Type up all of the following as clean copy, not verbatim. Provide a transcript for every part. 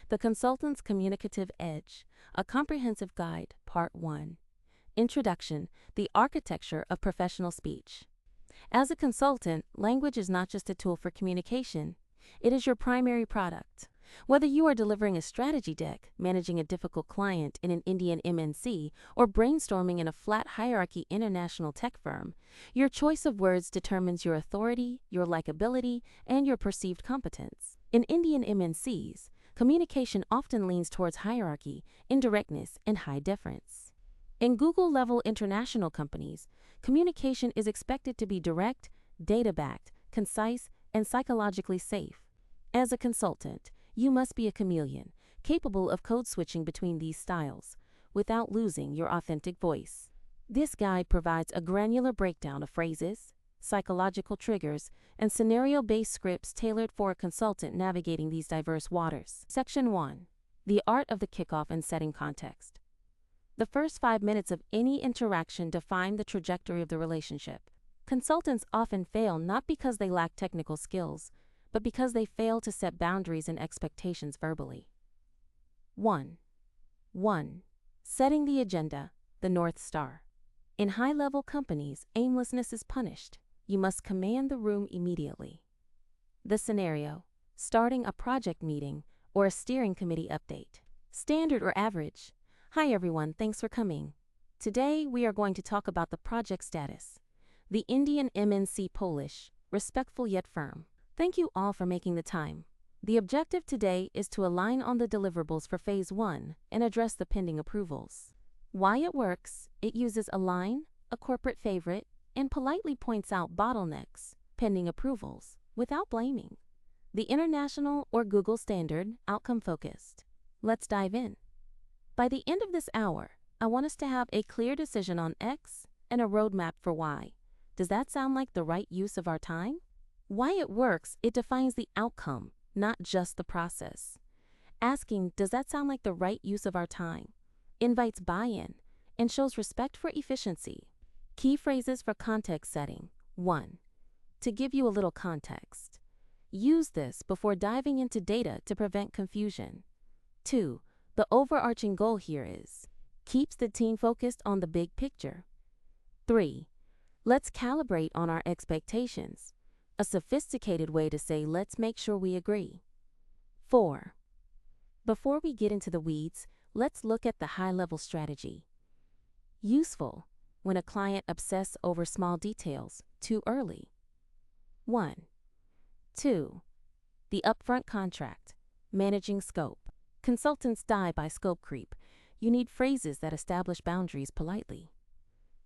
The Consultant's Communicative Edge, a Comprehensive Guide, Part 1. Introduction, the Architecture of Professional Speech. As a consultant, language is not just a tool for communication, it is your primary product. Whether you are delivering a strategy deck, managing a difficult client in an Indian MNC, or brainstorming in a flat hierarchy international tech firm, your choice of words determines your authority, your likability, and your perceived competence. In Indian MNCs, communication often leans towards hierarchy, indirectness, and high deference. In Google-level international companies, communication is expected to be direct, data-backed, concise, and psychologically safe. As a consultant, you must be a chameleon, capable of code switching between these styles, without losing your authentic voice. This guide provides a granular breakdown of phrases, psychological triggers, and scenario-based scripts tailored for a consultant navigating these diverse waters. Section 1. The Art of the Kickoff and Setting Context. The first 5 minutes of any interaction define the trajectory of the relationship. Consultants often fail not because they lack technical skills, but because they fail to set boundaries and expectations verbally. 1. Setting the agenda, the North Star. In high-level companies, aimlessness is punished. You must command the room immediately. The scenario: starting a project meeting or a steering committee update. Standard or average: Hi everyone, thanks for coming. Today we are going to talk about the project status. The Indian MNC Polish, respectful yet firm. Thank you all for making the time. The objective today is to align on the deliverables for Phase 1 and address the pending approvals. Why it works: it uses align, a corporate favorite, and politely points out bottlenecks, pending approvals, without blaming. The international or Google standard, outcome focused. Let's dive in. By the end of this hour, I want us to have a clear decision on X and a roadmap for Y. Does that sound like the right use of our time? Why it works: it defines the outcome, not just the process. Asking, does that sound like the right use of our time, invites buy-in and shows respect for efficiency. Key phrases for context setting. 1. To give you a little context. Use this before diving into data to prevent confusion. 2. The overarching goal here is: keeps the team focused on the big picture. 3. Let's calibrate on our expectations. A sophisticated way to say let's make sure we agree. 4. Before we get into the weeds, let's look at the high-level strategy. Useful when a client obsesses over small details too early. 1. 2. The upfront contract, managing scope. Consultants die by scope creep. You need phrases that establish boundaries politely.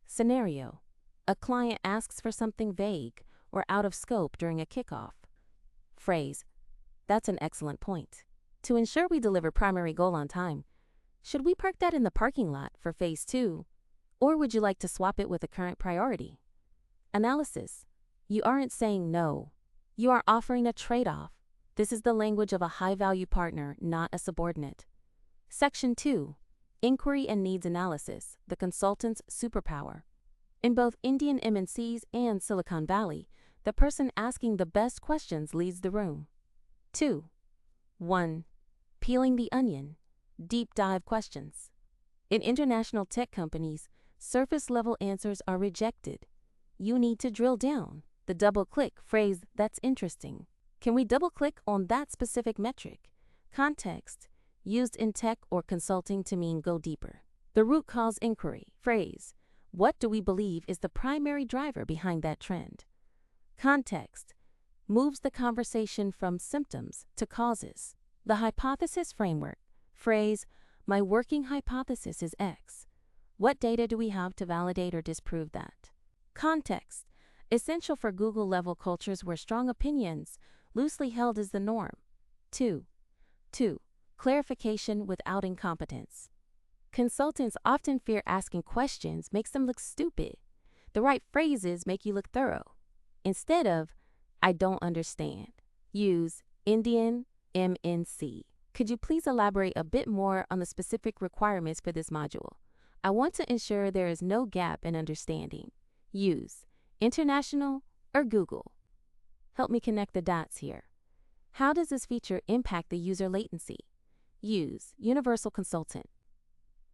Scenario: a client asks for something vague or out of scope during a kickoff. Phrase: that's an excellent point. To ensure we deliver primary goal on time, should we park that in the parking lot for Phase 2? Or would you like to swap it with a current priority? Analysis: you aren't saying no. You are offering a trade-off. This is the language of a high-value partner, not a subordinate. Section 2. Inquiry and Needs Analysis, the Consultant's Superpower. In both Indian MNCs and Silicon Valley, the person asking the best questions leads the room. 2. 1. Peeling the onion, deep dive questions. In international tech companies, surface-level answers are rejected. You need to drill down. The double-click phrase: that's interesting. Can we double-click on that specific metric? Context: used in tech or consulting to mean go deeper. The root cause inquiry phrase: what do we believe is the primary driver behind that trend? Context: moves the conversation from symptoms to causes. The hypothesis framework phrase: my working hypothesis is X. What data do we have to validate or disprove that? Context: essential for Google-level cultures where strong opinions, loosely held, is the norm. 2. Clarification without incompetence. Consultants often fear asking questions makes them look stupid. The right phrases make you look thorough. Instead of I don't understand, use Indian MNC. Could you please elaborate a bit more on the specific requirements for this module? I want to ensure there is no gap in understanding. Use international or Google. Help me connect the dots here. How does this feature impact the user latency? Use universal consultant.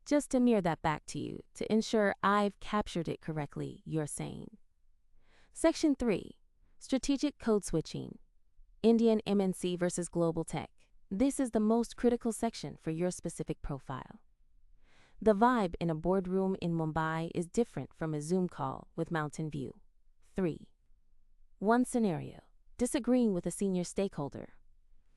Just to mirror that back to you to ensure I've captured it correctly, you're saying. Section 3. Strategic code switching. Indian MNC versus global tech. This is the most critical section for your specific profile. The vibe in a boardroom in Mumbai is different from a Zoom call with Mountain View. 3. One scenario. Disagreeing with a senior stakeholder.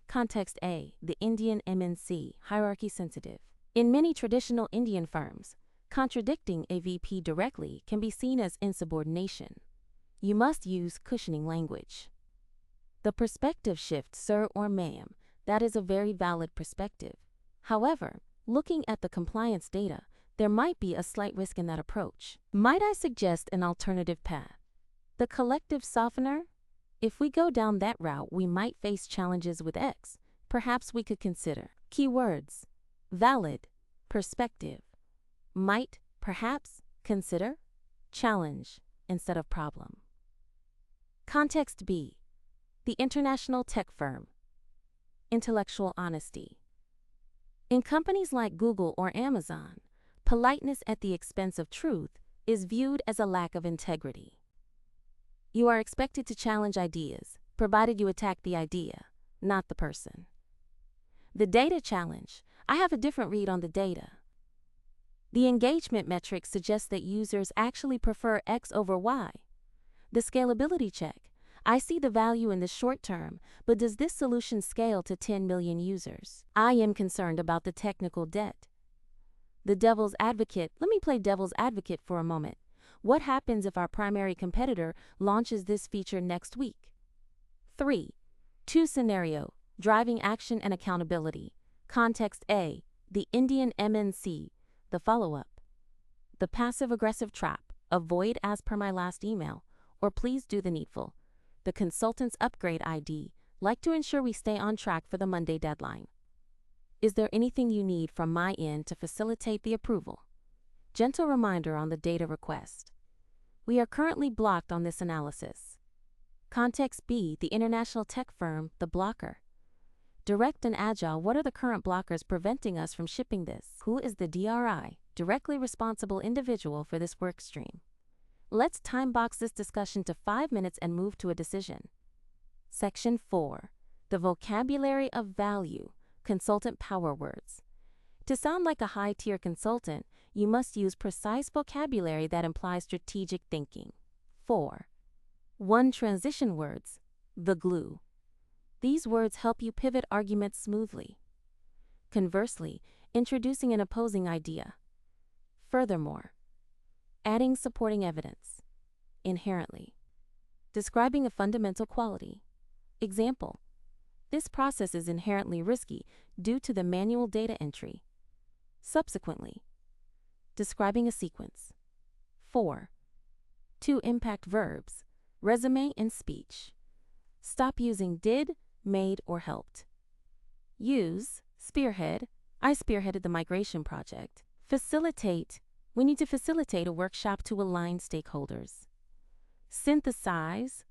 Context A. The Indian MNC, hierarchy sensitive. In many traditional Indian firms, contradicting a VP directly can be seen as insubordination. You must use cushioning language. The perspective shift, sir or ma'am, that is a very valid perspective. However, looking at the compliance data, there might be a slight risk in that approach. Might I suggest an alternative path? The collective softener? If we go down that route, we might face challenges with X. Perhaps we could consider keywords: valid, perspective, might, perhaps, consider, challenge, instead of problem. Context B. The international tech firm. Intellectual honesty. In companies like Google or Amazon, politeness at the expense of truth is viewed as a lack of integrity. You are expected to challenge ideas, provided you attack the idea, not the person. The data challenge. I have a different read on the data. The engagement metrics suggest that users actually prefer X over Y. The scalability check. I see the value in the short term, but does this solution scale to 10 million users? I am concerned about the technical debt. The devil's advocate. Let me play devil's advocate for a moment. What happens if our primary competitor launches this feature next week? 3. 2 scenario. Driving action and accountability. Context A. The Indian MNC. The follow-up. The passive-aggressive trap. Avoid as per my last email, or please do the needful. The consultant's upgrade ID. Like to ensure we stay on track for the Monday deadline. Is there anything you need from my end to facilitate the approval? Gentle reminder on the data request. We are currently blocked on this analysis. Context B. The international tech firm. The blocker. Direct and agile. What are the current blockers preventing us from shipping this? Who is the DRI, directly responsible individual for this work stream? Let's time box this discussion to 5 minutes and move to a decision. Section 4. The vocabulary of value. Consultant power words. To sound like a high-tier consultant, you must use precise vocabulary that implies strategic thinking. 4. 1 transition words. The glue. These words help you pivot arguments smoothly. Conversely, introducing an opposing idea. Furthermore, adding supporting evidence. Inherently. Describing a fundamental quality. Example: this process is inherently risky due to the manual data entry. Subsequently. Describing a sequence. 4. 2 impact verbs. Resume and speech. Stop using did, made, or helped. Use spearhead. I spearheaded the migration project. Facilitate. We need to facilitate a workshop to align stakeholders. Synthesize.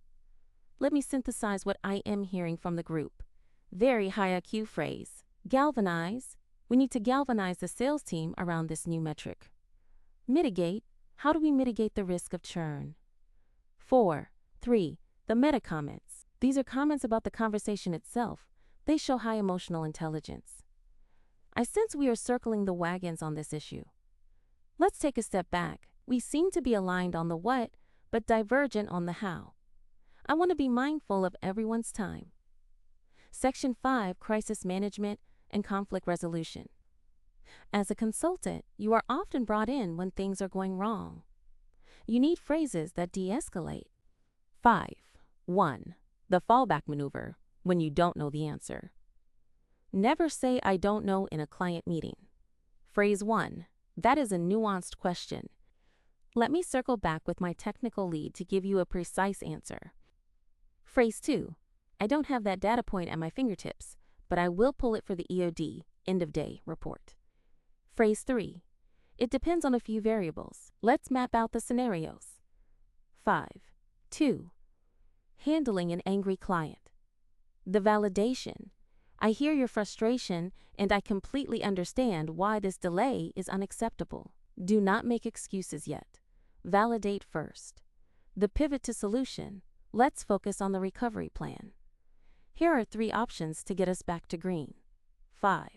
Let me synthesize what I am hearing from the group. Very high IQ phrase. Galvanize. We need to galvanize the sales team around this new metric. Mitigate. How do we mitigate the risk of churn? 4. 3. The meta comments. These are comments about the conversation itself. They show high emotional intelligence. I sense we are circling the wagons on this issue. Let's take a step back. We seem to be aligned on the what, but divergent on the how. I want to be mindful of everyone's time. Section 5. Crisis management and conflict resolution. As a consultant, you are often brought in when things are going wrong. You need phrases that de-escalate. 5. 1. The fallback maneuver, when you don't know the answer. Never say I don't know in a client meeting. Phrase 1. That is a nuanced question. Let me circle back with my technical lead to give you a precise answer. Phrase 2. I don't have that data point at my fingertips, but I will pull it for the EOD, end of day, report. Phrase 3. It depends on a few variables. Let's map out the scenarios. 5. 2. Handling an angry client. The validation. I hear your frustration, and I completely understand why this delay is unacceptable. Do not make excuses yet. Validate first. The pivot to solution. Let's focus on the recovery plan. Here are 3 options to get us back to green. 5.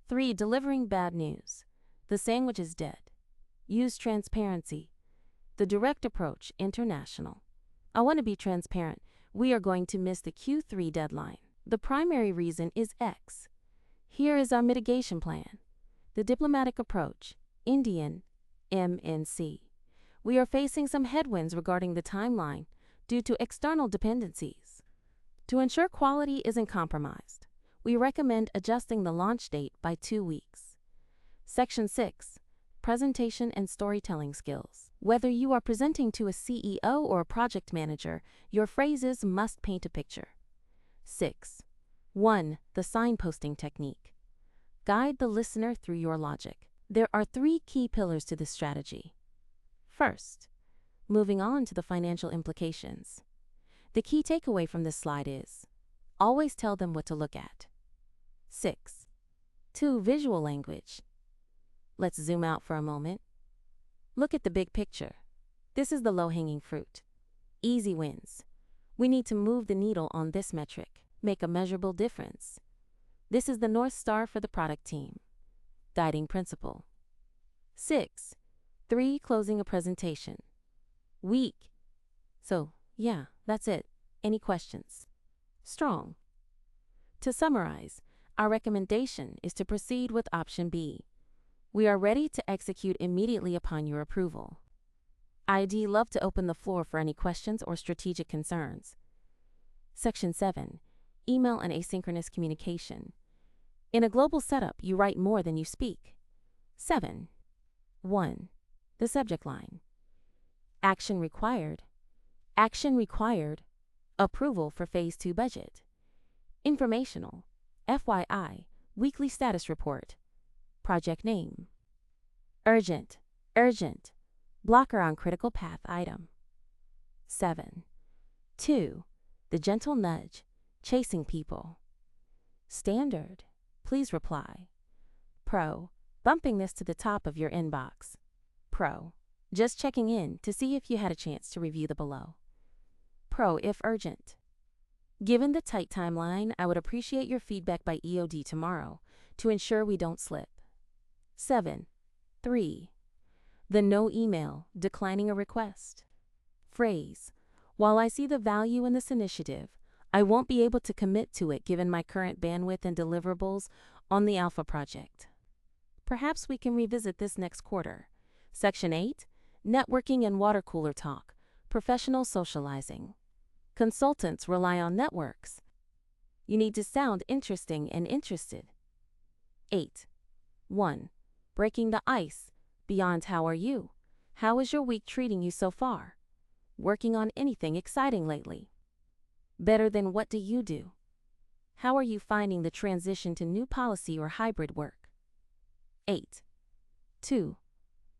3. Delivering bad news. The sandwich is dead. Use transparency. The direct approach, international. I want to be transparent. We are going to miss the Q3 deadline. The primary reason is X. Here is our mitigation plan. The diplomatic approach, Indian, MNC. We are facing some headwinds regarding the timeline due to external dependencies. To ensure quality isn't compromised, we recommend adjusting the launch date by 2 weeks. Section 6. Presentation and storytelling skills. Whether you are presenting to a CEO or a project manager, your phrases must paint a picture. 6. 1. The signposting technique. Guide the listener through your logic. There are 3 key pillars to this strategy. First, moving on to the financial implications. The key takeaway from this slide is, always tell them what to look at. 6. 2. Visual language. Let's zoom out for a moment. Look at the big picture. This is the low-hanging fruit. Easy wins. We need to move the needle on this metric, make a measurable difference. This is the North Star for the product team. Guiding principle. 6. 3. Closing a presentation. Weak. So, yeah, that's it. Any questions? Strong. To summarize, our recommendation is to proceed with option B. We are ready to execute immediately upon your approval. I'd love to open the floor for any questions or strategic concerns. Section 7. Email and asynchronous communication. In a global setup, you write more than you speak. 7. 1. The subject line. Action required. Action required. Approval for Phase 2 budget. Informational. FYI. Weekly status report. Project name. Urgent. Urgent. Blocker on critical path item. 7. 2. The gentle nudge. Chasing people. Standard. Please reply. Pro. Bumping this to the top of your inbox. Pro. Just checking in to see if you had a chance to review the below. Pro if urgent. Given the tight timeline, I would appreciate your feedback by EOD tomorrow to ensure we don't slip. 7. 3. The no email, declining a request. Phrase. While I see the value in this initiative, I won't be able to commit to it given my current bandwidth and deliverables on the Alpha project. Perhaps we can revisit this next quarter. Section 8. Networking and water cooler talk. Professional socializing. Consultants rely on networks. You need to sound interesting and interested. 8. 1. Breaking the ice. Beyond how are you? How is your week treating you so far? Working on anything exciting lately? Better than what do you do? How are you finding the transition to new policy or hybrid work? 8. 2.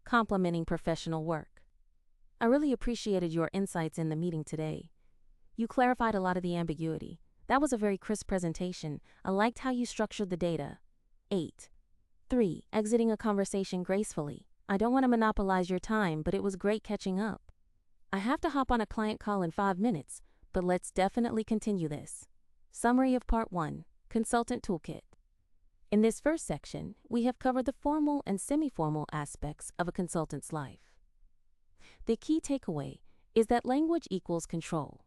Complementing professional work. I really appreciated your insights in the meeting today. You clarified a lot of the ambiguity. That was a very crisp presentation. I liked how you structured the data. 8. 3. Exiting a conversation gracefully. I don't want to monopolize your time, but it was great catching up. I have to hop on a client call in 5 minutes, but let's definitely continue this. Summary of Part 1. Consultant Toolkit. In this first section, we have covered the formal and semi-formal aspects of a consultant's life. The key takeaway is that language equals control.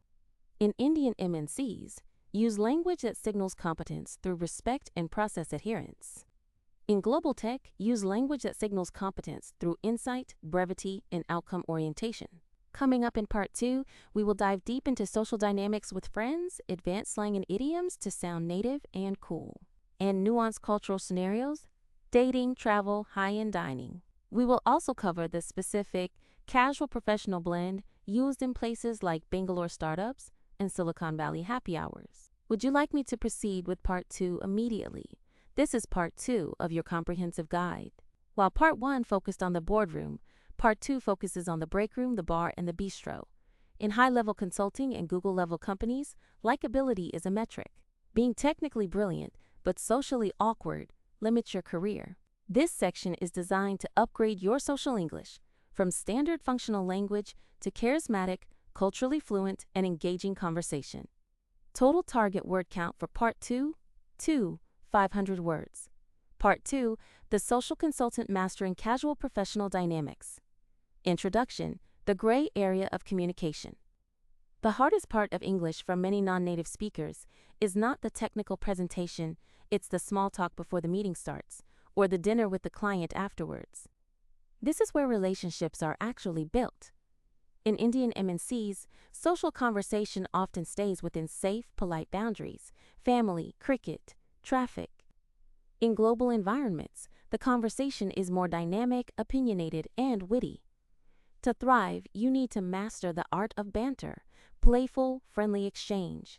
In Indian MNCs, use language that signals competence through respect and process adherence. In global tech, use language that signals competence through insight, brevity, and outcome orientation. Coming up in Part 2, we will dive deep into social dynamics with friends, advanced slang and idioms to sound native and cool, and nuanced cultural scenarios, dating, travel, high-end dining. We will also cover the specific casual-professional blend used in places like Bangalore startups and Silicon Valley happy hours. Would you like me to proceed with Part 2 immediately? This is Part 2 of your comprehensive guide. While Part 1 focused on the boardroom, Part 2 focuses on the break room, the bar, and the bistro. In high-level consulting and Google-level companies, likability is a metric. Being technically brilliant, but socially awkward, limits your career. This section is designed to upgrade your social English from standard functional language to charismatic, culturally fluent, and engaging conversation. Total target word count for Part 2, 500 words. Part 2, The Social Consultant Mastering Casual Professional Dynamics. Introduction, the gray area of communication. The hardest part of English for many non-native speakers is not the technical presentation, it's the small talk before the meeting starts, or the dinner with the client afterwards. This is where relationships are actually built. In Indian MNCs, social conversation often stays within safe, polite boundaries: family, cricket, traffic. In global environments, the conversation is more dynamic, opinionated, and witty. To thrive, you need to master the art of banter, playful, friendly exchange.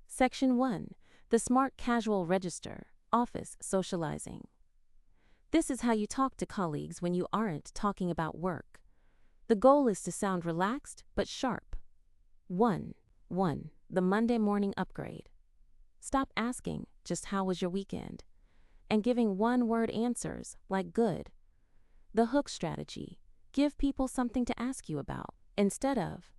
Section 1. The Smart Casual Register, Office Socializing. This is how you talk to colleagues when you aren't talking about work. The goal is to sound relaxed but sharp. 1. The Monday morning upgrade. Stop asking, just how was your weekend? And giving one-word answers, like good. The hook strategy. Give people something to ask you about, instead of,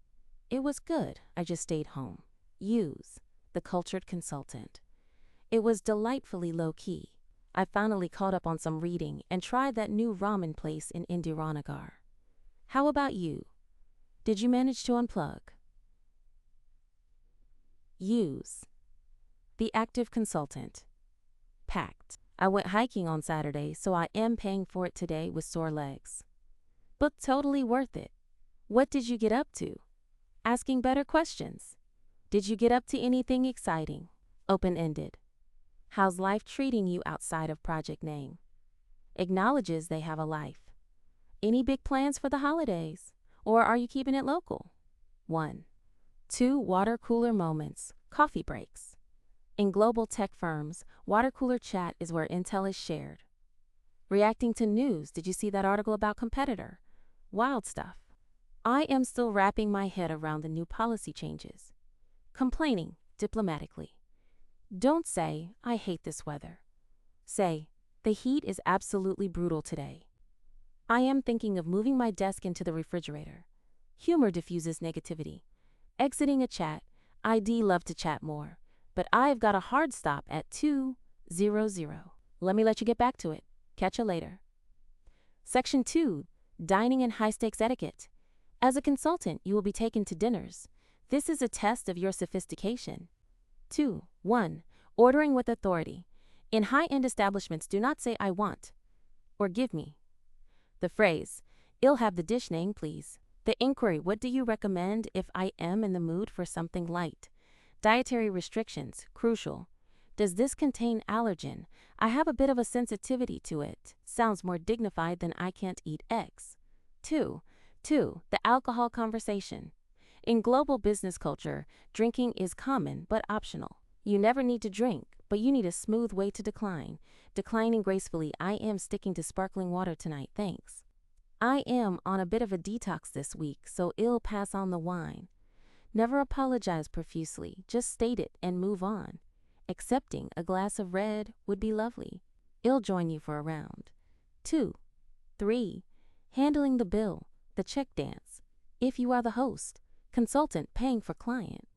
it was good, I just stayed home. Use the cultured consultant. It was delightfully low-key. I finally caught up on some reading and tried that new ramen place in Indiranagar. How about you? Did you manage to unplug? Use the active consultant. Packed. I went hiking on Saturday, so I am paying for it today with sore legs. But totally worth it. What did you get up to? Asking better questions. Did you get up to anything exciting? Open-ended. How's life treating you outside of project name? Acknowledges they have a life. Any big plans for the holidays? Or are you keeping it local? 1. 2. Water cooler moments, coffee breaks. In global tech firms, water cooler chat is where intel is shared. Reacting to news, did you see that article about competitor? Wild stuff. I am still wrapping my head around the new policy changes. Complaining, diplomatically. Don't say, I hate this weather. Say, the heat is absolutely brutal today. I am thinking of moving my desk into the refrigerator. Humor diffuses negativity. Exiting a chat, I'd love to chat more, but I've got a hard stop at 2:00. Let me let you get back to it. Catch you later. Section 2. Dining and high-stakes etiquette. As a consultant, you will be taken to dinners. This is a test of your sophistication. 2. 1. Ordering with authority. In high-end establishments, do not say I want or give me. The phrase, "I'll have the dish name, please." The inquiry, what do you recommend if I am in the mood for something light? Dietary restrictions, crucial. Does this contain allergen? I have a bit of a sensitivity to it. Sounds more dignified than I can't eat eggs. 2. The alcohol conversation. In global business culture, drinking is common but optional. You never need to drink, but you need a smooth way to decline. Declining gracefully, I am sticking to sparkling water tonight, thanks. I am on a bit of a detox this week, so I'll pass on the wine. Never apologize profusely, just state it and move on. Accepting a glass of red would be lovely. I'll join you for a round. 2. 3. Handling the bill, the check dance. If you are the host, consultant paying for client.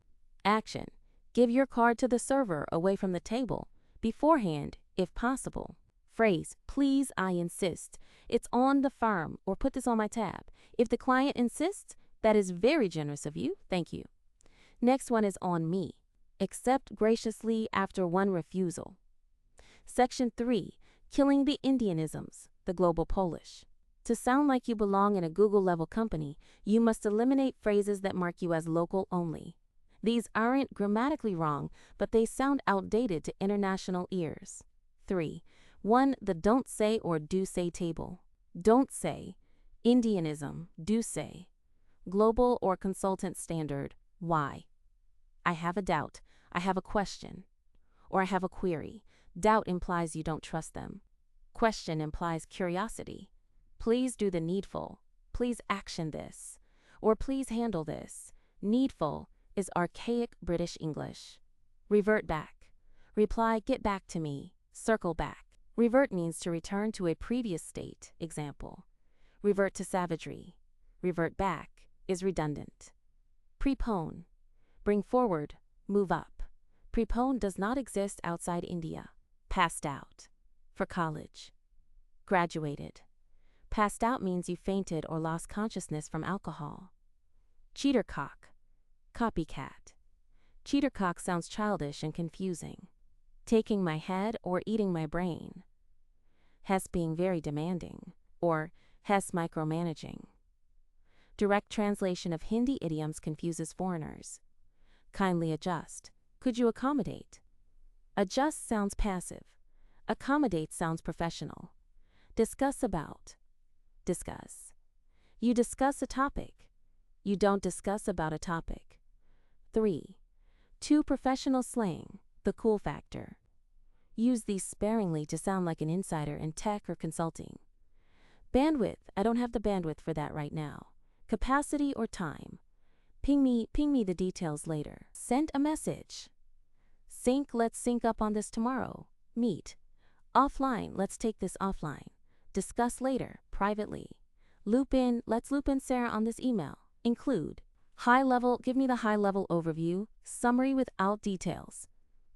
Action. Give your card to the server away from the table, beforehand, if possible. Phrase, please, I insist. It's on the firm, or put this on my tab. If the client insists, that is very generous of you, thank you. Next one is on me. Accept graciously after one refusal. Section 3. Killing the Indianisms, the global Polish. To sound like you belong in a Google-level company, you must eliminate phrases that mark you as local only. These aren't grammatically wrong, but they sound outdated to international ears. 3. 1. The don't say or do say table. Don't say. Indianism, do say. Global or consultant standard, why? I have a doubt. I have a question. Or I have a query. Doubt implies you don't trust them. Question implies curiosity. Please do the needful. Please action this. Or please handle this. Needful is archaic British English. Revert back. Reply, get back to me. Circle back. Revert means to return to a previous state. Example, revert to savagery. Revert back is redundant. Prepone, bring forward, move up. Prepone does not exist outside India. Passed out, for college. Graduated. Passed out means you fainted or lost consciousness from alcohol. Cheatercock, copycat. Cheatercock sounds childish and confusing. Taking my head or eating my brain. Hess being very demanding, or Hess micromanaging. Direct translation of Hindi idioms confuses foreigners. Kindly adjust. Could you accommodate? Adjust sounds passive. Accommodate sounds professional. Discuss about. Discuss. You discuss a topic. You don't discuss about a topic. 3. 2 professional slang, the cool factor. Use these sparingly to sound like an insider in tech or consulting. Bandwidth, I don't have the bandwidth for that right now. Capacity or time. Ping me the details later. Send a message. Sync, let's sync up on this tomorrow. Meet. Offline, let's take this offline. Discuss later, privately. Loop in, let's loop in Sarah on this email. Include. High level, give me the high level overview. Summary without details.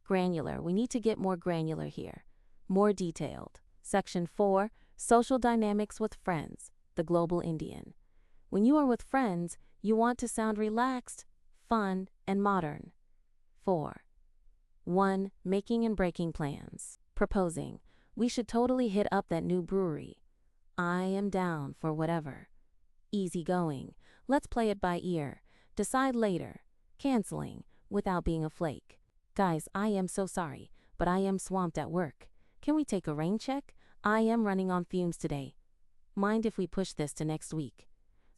Granular, we need to get more granular here. More detailed. Section 4, social dynamics with friends, the global Indian. When you are with friends, you want to sound relaxed, fun, and modern. 4. 1. Making and breaking plans. Proposing. We should totally hit up that new brewery. I am down for whatever. Easy going. Let's play it by ear. Decide later. Canceling, without being a flake. Guys, I am so sorry, but I am swamped at work. Can we take a rain check? I am running on fumes today. Mind if we push this to next week?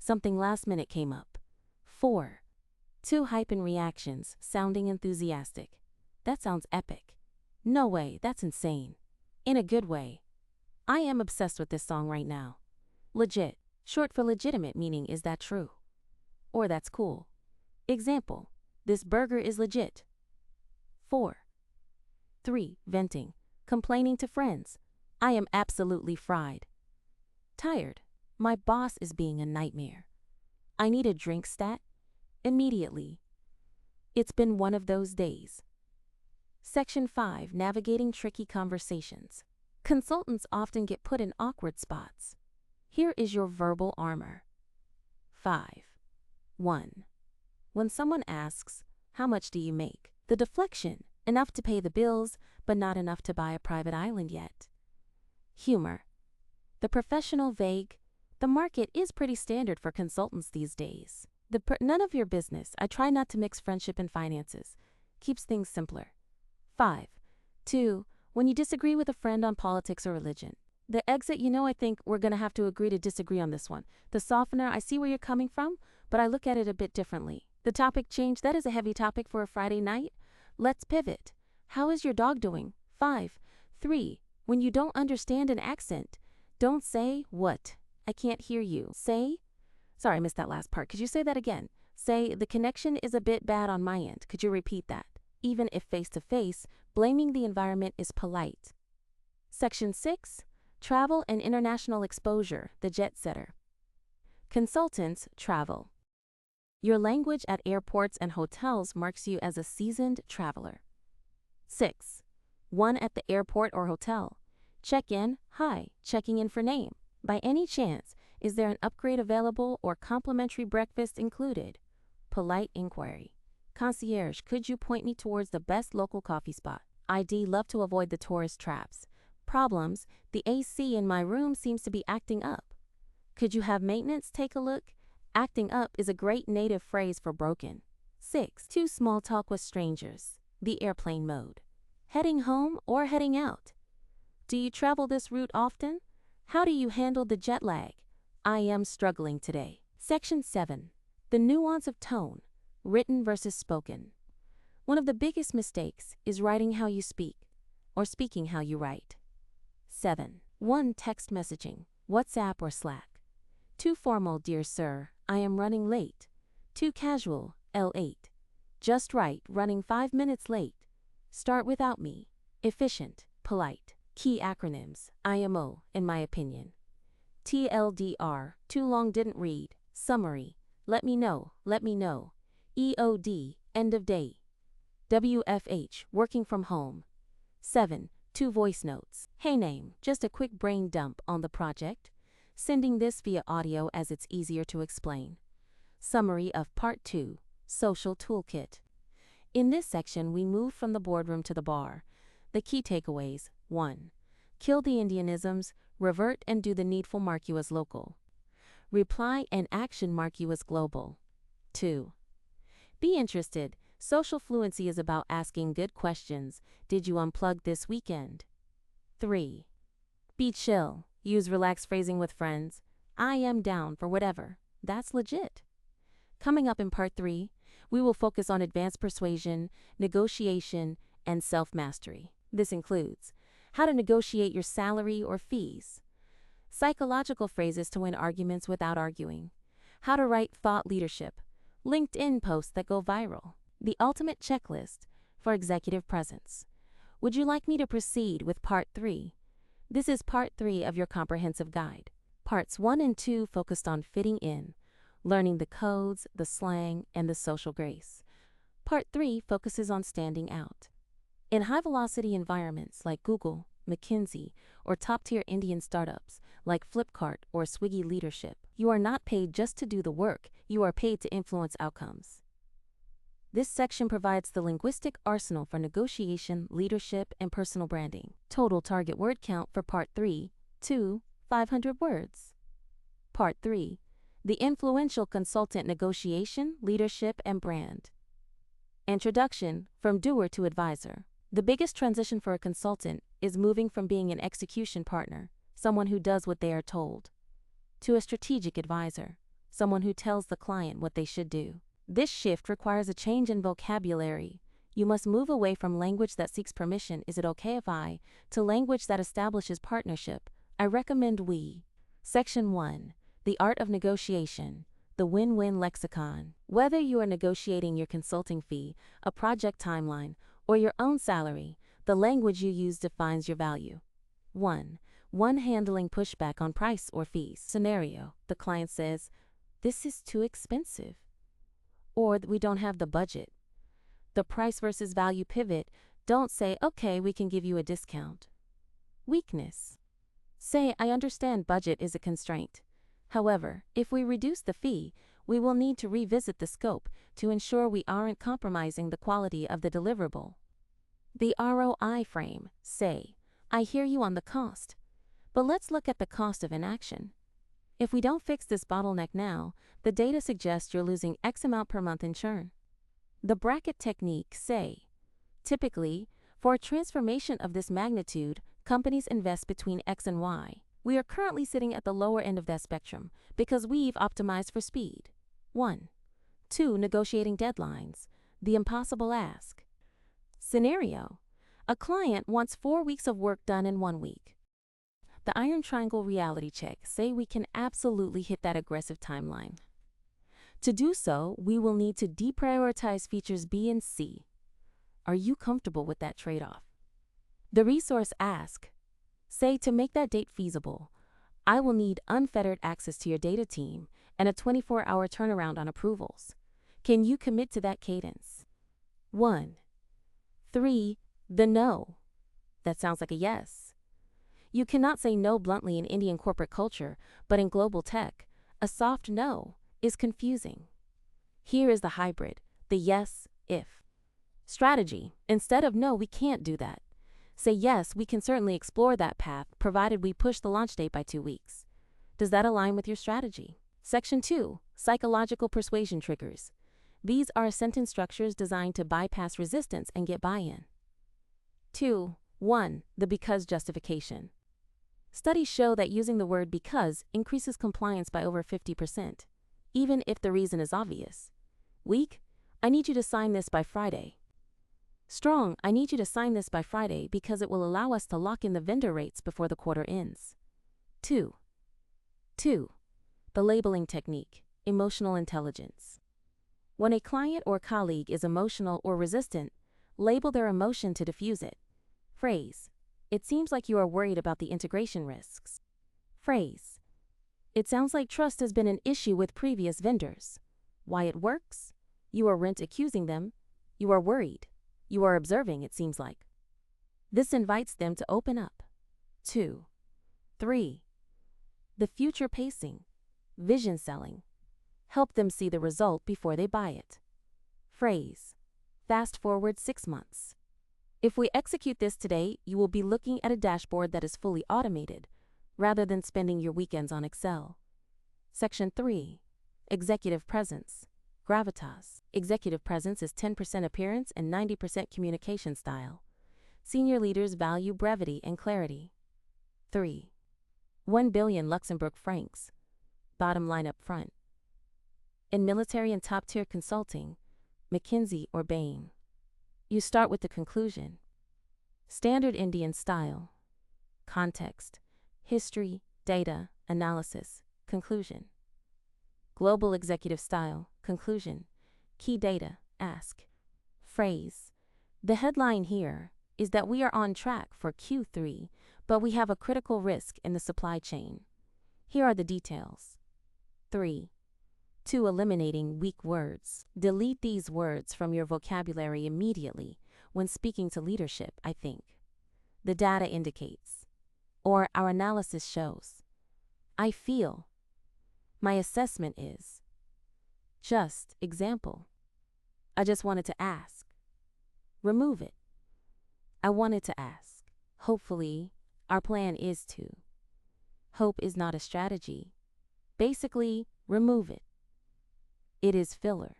Something last minute came up. 4. 2 hype and reactions, sounding enthusiastic. That sounds epic. No way, that's insane. In a good way. I am obsessed with this song right now. Legit, short for legitimate, meaning is that true? Or that's cool. Example, this burger is legit. 4. 3. Venting, complaining to friends. I am absolutely fried. Tired. My boss is being a nightmare. I need a drink stat. Immediately. It's been one of those days. Section 5. Navigating tricky conversations. Consultants often get put in awkward spots. Here is your verbal armor. 5. 1. When someone asks, how much do you make? The deflection, enough to pay the bills, but not enough to buy a private island yet. Humor. The professional vague. The market is pretty standard for consultants these days. None of your business. I try not to mix friendship and finances. Keeps things simpler. 5. 2. When you disagree with a friend on politics or religion. The exit, I think we're going to have to agree to disagree on this one. The softener, I see where you're coming from, but I look at it a bit differently. The topic change, that is a heavy topic for a Friday night. Let's pivot. How is your dog doing? 5. 3. When you don't understand an accent, don't say, what? I can't hear you. Say, sorry, I missed that last part. Could you say that again? Say, the connection is a bit bad on my end. Could you repeat that? Even if face-to-face, blaming the environment is polite. Section 6. Travel and international exposure, the jet setter. Consultants travel. Your language at airports and hotels marks you as a seasoned traveler. 6. 1 at the airport or hotel. Check in, hi, checking in for name. By any chance, is there an upgrade available or complimentary breakfast included? Polite inquiry. Concierge, could you point me towards the best local coffee spot? ID, love to avoid the tourist traps. Problems, the AC in my room seems to be acting up. Could you have maintenance take a look? Acting up is a great native phrase for broken. 6. 2 small talk with strangers. The airplane mode. Heading home or heading out? Do you travel this route often? How do you handle the jet lag? I am struggling today. Section 7. The nuance of tone, written versus spoken. One of the biggest mistakes is writing how you speak, or speaking how you write. 7. 1 text messaging, WhatsApp or Slack. 2 formal, dear sir, I am running late. 2 casual, L8. Just right, running 5 minutes late. Start without me. Efficient, polite. Key acronyms, IMO, in my opinion. TLDR, too long didn't read. Summary, let me know, let me know. EOD, end of day. WFH, working from home. 7. 2 voice notes. Hey name, just a quick brain dump on the project. Sending this via audio as it's easier to explain. Summary of Part 2, Social Toolkit. In this section, we move from the boardroom to the bar. The key takeaways: 1. Kill the Indianisms, revert and do the needful, mark you as local. Reply and action, mark you as global. 2. Be interested. Social fluency is about asking good questions. Did you unplug this weekend? 3. Be chill. Use relaxed phrasing with friends. I am down for whatever. That's legit. Coming up in Part 3, we will focus on advanced persuasion, negotiation, and self-mastery. This includes how to negotiate your salary or fees, psychological phrases to win arguments without arguing, how to write thought leadership, LinkedIn posts that go viral, the ultimate checklist for executive presence. Would you like me to proceed with Part 3? This is Part 3 of your comprehensive guide. Parts 1 and 2 focused on fitting in, learning the codes, the slang, and the social grace. Part 3 focuses on standing out. In high-velocity environments like Google, McKinsey, or top-tier Indian startups like Flipkart or Swiggy leadership, you are not paid just to do the work, you are paid to influence outcomes. This section provides the linguistic arsenal for negotiation, leadership, and personal branding. Total target word count for Part 3, 500 words. Part 3, the influential consultant: negotiation, leadership, and brand. Introduction, from doer to advisor. The biggest transition for a consultant is moving from being an execution partner, someone who does what they are told, to a strategic advisor, someone who tells the client what they should do. This shift requires a change in vocabulary. You must move away from language that seeks permission, is it okay if I, to language that establishes partnership. I recommend we. Section 1. The Art of Negotiation. The Win-Win Lexicon. Whether you are negotiating your consulting fee, a project timeline, or your own salary, the language you use defines your value. 1. Handling pushback on price or fees. Scenario: the client says, "This is too expensive," or "We don't have the budget." The price versus value pivot. Don't say, "Okay, we can give you a discount." Weakness. Say, "I understand budget is a constraint. However, if we reduce the fee, we will need to revisit the scope to ensure we aren't compromising the quality of the deliverable." The ROI frame. Say, "I hear you on the cost, but let's look at the cost of inaction. If we don't fix this bottleneck now, the data suggests you're losing X amount per month in churn." The bracket technique. Say, "Typically, for a transformation of this magnitude, companies invest between X and Y. We are currently sitting at the lower end of that spectrum because we've optimized for speed." 1. 2. Negotiating deadlines. The impossible ask. Scenario: a client wants 4 weeks of work done in 1 week. The iron triangle reality check. Say, we can absolutely hit that aggressive timeline. To do so, we will need to deprioritize features B and C. Are you comfortable with that trade-off? The resource ask. Say, to make that date feasible, I will need unfettered access to your data team and a 24-hour turnaround on approvals. Can you commit to that cadence? 1. 3. The no. That sounds like a yes. You cannot say no bluntly in Indian corporate culture, but in global tech, a soft no is confusing. Here is the hybrid, the yes, if. Strategy. Instead of no, we can't do that, say, yes, we can certainly explore that path, provided we push the launch date by 2 weeks. Does that align with your strategy? Section 2. Psychological persuasion triggers. These are sentence structures designed to bypass resistance and get buy-in. 2. 1. The because justification. Studies show that using the word because increases compliance by over 50%, even if the reason is obvious. Weak: I need you to sign this by Friday. Strong: I need you to sign this by Friday because it will allow us to lock in the vendor rates before the quarter ends. 2. The labeling technique, emotional intelligence. When a client or colleague is emotional or resistant, Label their emotion to diffuse it. Phrase: it seems like you are worried about the integration risks. Phrase: it sounds like trust has been an issue with previous vendors. Why it works? You aren't accusing them. You are worried. You are observing, it seems like. This invites them to open up. 2. 3. The future pacing. Vision selling. Help them see the result before they buy it. Phrase: fast forward 6 months. If we execute this today, you will be looking at a dashboard that is fully automated, rather than spending your weekends on Excel. Section 3. Executive presence. Gravitas. Executive presence is 10% appearance and 90% communication style. Senior leaders value brevity and clarity. 3. 1 billion Luxembourg francs. Bottom line up front. In military and top-tier consulting, McKinsey or Bain, you start with the conclusion. Standard Indian style. Context, history, data, analysis, conclusion. Global executive style, conclusion, key data, ask. Phrase: the headline here is that we are on track for Q3, but we have a critical risk in the supply chain. Here are the details. 3. 2. Eliminating weak words. Delete these words from your vocabulary immediately when speaking to leadership, I think. The data indicates, or our analysis shows. I feel. My assessment is. Just example. I just wanted to ask. Remove it. I wanted to ask. Hopefully, our plan is to. Hope is not a strategy. Basically, remove it. It is filler.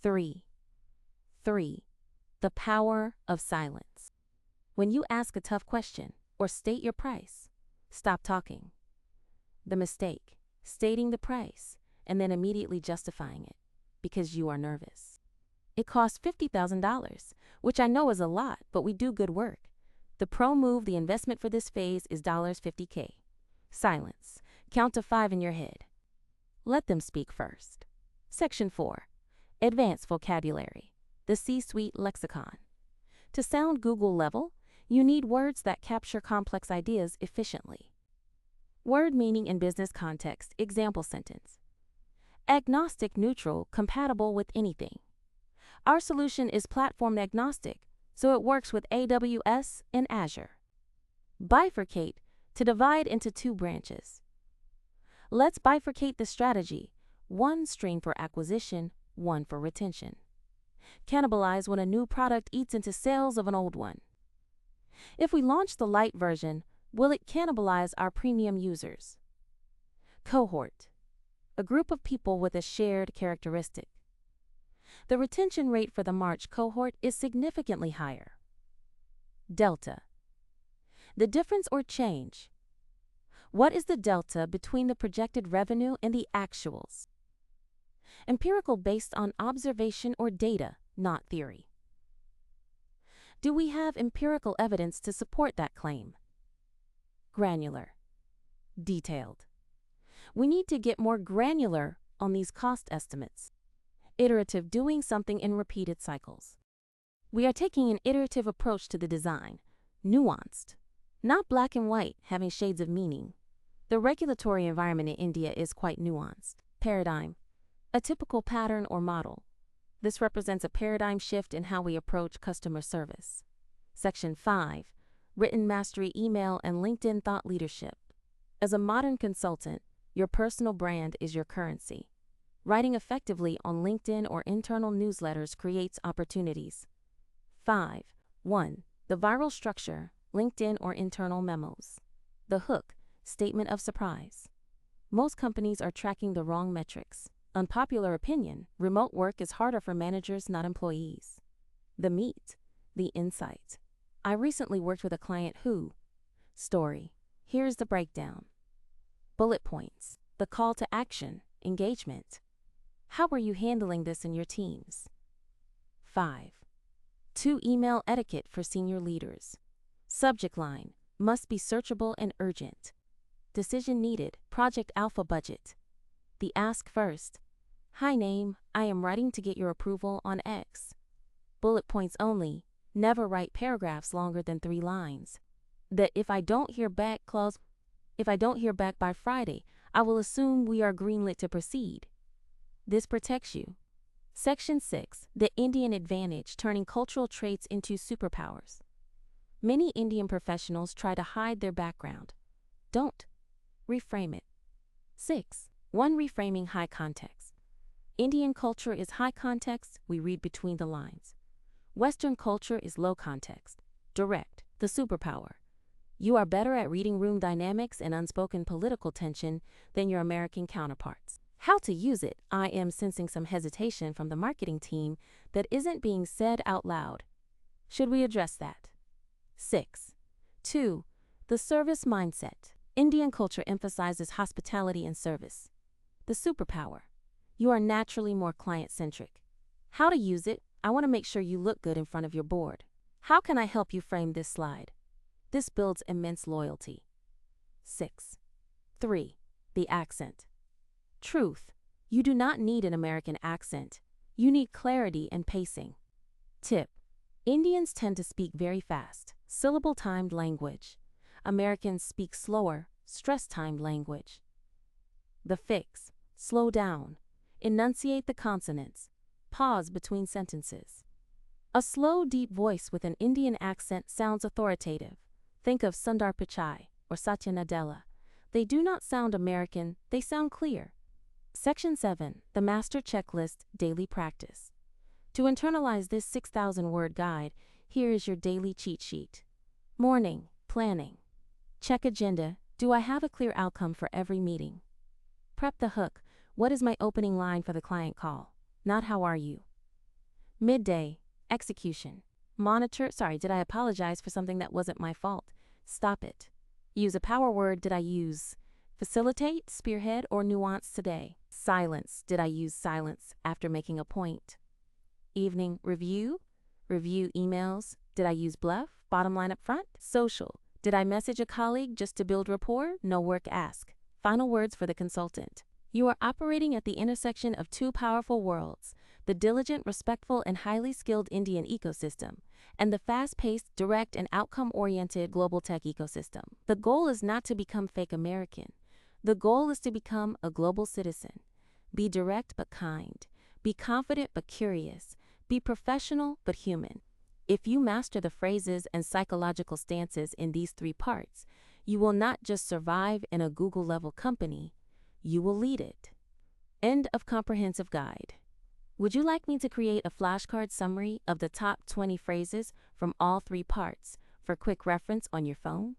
3. The power of silence. When you ask a tough question or state your price, stop talking. The mistake: stating the price and then immediately justifying it because you are nervous. It costs $50,000, which I know is a lot, but we do good work. The pro move, the investment for this phase is $50K. Silence. Count to 5 in your head. Let them speak first. Section 4. Advanced vocabulary. The C-suite lexicon. To sound Google level, you need words that capture complex ideas efficiently. Word meaning in business context. Example sentence. Agnostic neutral, compatible with anything. Our solution is platform agnostic, so it works with AWS and Azure. Bifurcate, to divide into 2 branches. Let's bifurcate the strategy. 1 stream for acquisition, 1 for retention. Cannibalize when a new product eats into sales of an old one. If we launch the light version, will it cannibalize our premium users? Cohort, a group of people with a shared characteristic. The retention rate for the March cohort is significantly higher. Delta, the difference or change. What is the delta between the projected revenue and the actuals? Empirical, based on observation or data, not theory. Do we have empirical evidence to support that claim? Granular. Detailed. We need to get more granular on these cost estimates. Iterative, doing something in repeated cycles. We are taking an iterative approach to the design. Nuanced. Not black and white, having shades of meaning. The regulatory environment in India is quite nuanced. Paradigm. A typical pattern or model. This represents a paradigm shift in how we approach customer service. Section 5. Written mastery, email, and LinkedIn thought leadership. As a modern consultant, your personal brand is your currency. Writing effectively on LinkedIn or internal newsletters creates opportunities. 5. 1. The viral structure, LinkedIn or internal memos. The hook, statement of surprise. Most companies are tracking the wrong metrics. Unpopular opinion: remote work is harder for managers, not employees. The meat, the insight. I recently worked with a client who. Story. Here's the breakdown. Bullet points. The call to action, engagement. How are you handling this in your teams? 5. 2. Email etiquette for senior leaders. Subject line: must be searchable and urgent. Decision needed: Project Alpha budget. The ask first: hi name, I am writing to get your approval on X. bullet points only, never write paragraphs longer than 3 lines. The if I don't hear back clause, if I don't hear back by Friday, I will assume we are greenlit to proceed. This protects you. Section 6. The Indian Advantage, turning cultural traits into superpowers. Many Indian professionals try to hide their background. Don't. Reframe it. 6. 1. Reframing high context. Indian culture is high context, we read between the lines. Western culture is low context, direct, the superpower. You are better at reading room dynamics and unspoken political tension than your American counterparts. How to use it? I am sensing some hesitation from the marketing team that isn't being said out loud. Should we address that? 6. 2. The service mindset. Indian culture emphasizes hospitality and service. The superpower. You are naturally more client-centric. How to use it? I want to make sure you look good in front of your board. How can I help you frame this slide? This builds immense loyalty. 6. 3. The accent. Truth. You do not need an American accent. You need clarity and pacing. Tip. Indians tend to speak very fast, syllable-timed language. Americans speak slower, stress-timed language. The fix. Slow down. Enunciate the consonants. Pause between sentences. A slow, deep voice with an Indian accent sounds authoritative. Think of Sundar Pichai or Satya Nadella. They do not sound American, they sound clear. Section 7. The Master Checklist, Daily Practice. To internalize this 6,000-word guide, here is your daily cheat sheet. Morning, planning. Check agenda. Do I have a clear outcome for every meeting? Prep the hook. What is my opening line for the client call? Not how are you? Midday, execution. Did I apologize for something that wasn't my fault? Stop it. Use a power word. Did I use facilitate, spearhead, or nuance today? Silence. Did I use silence after making a point? Evening, review. Review emails. Did I use bluff? Bottom line up front. Social. Did I message a colleague just to build rapport? No work ask. Final words for the consultant. You are operating at the intersection of two powerful worlds, the diligent, respectful, and highly skilled Indian ecosystem, and the fast-paced, direct, and outcome-oriented global tech ecosystem. The goal is not to become fake American. The goal is to become a global citizen. Be direct but kind. Be confident but curious. Be professional but human. If you master the phrases and psychological stances in these 3 parts, you will not just survive in a Google-level company, you will lead it. End of comprehensive guide. Would you like me to create a flashcard summary of the top 20 phrases from all 3 parts for quick reference on your phone?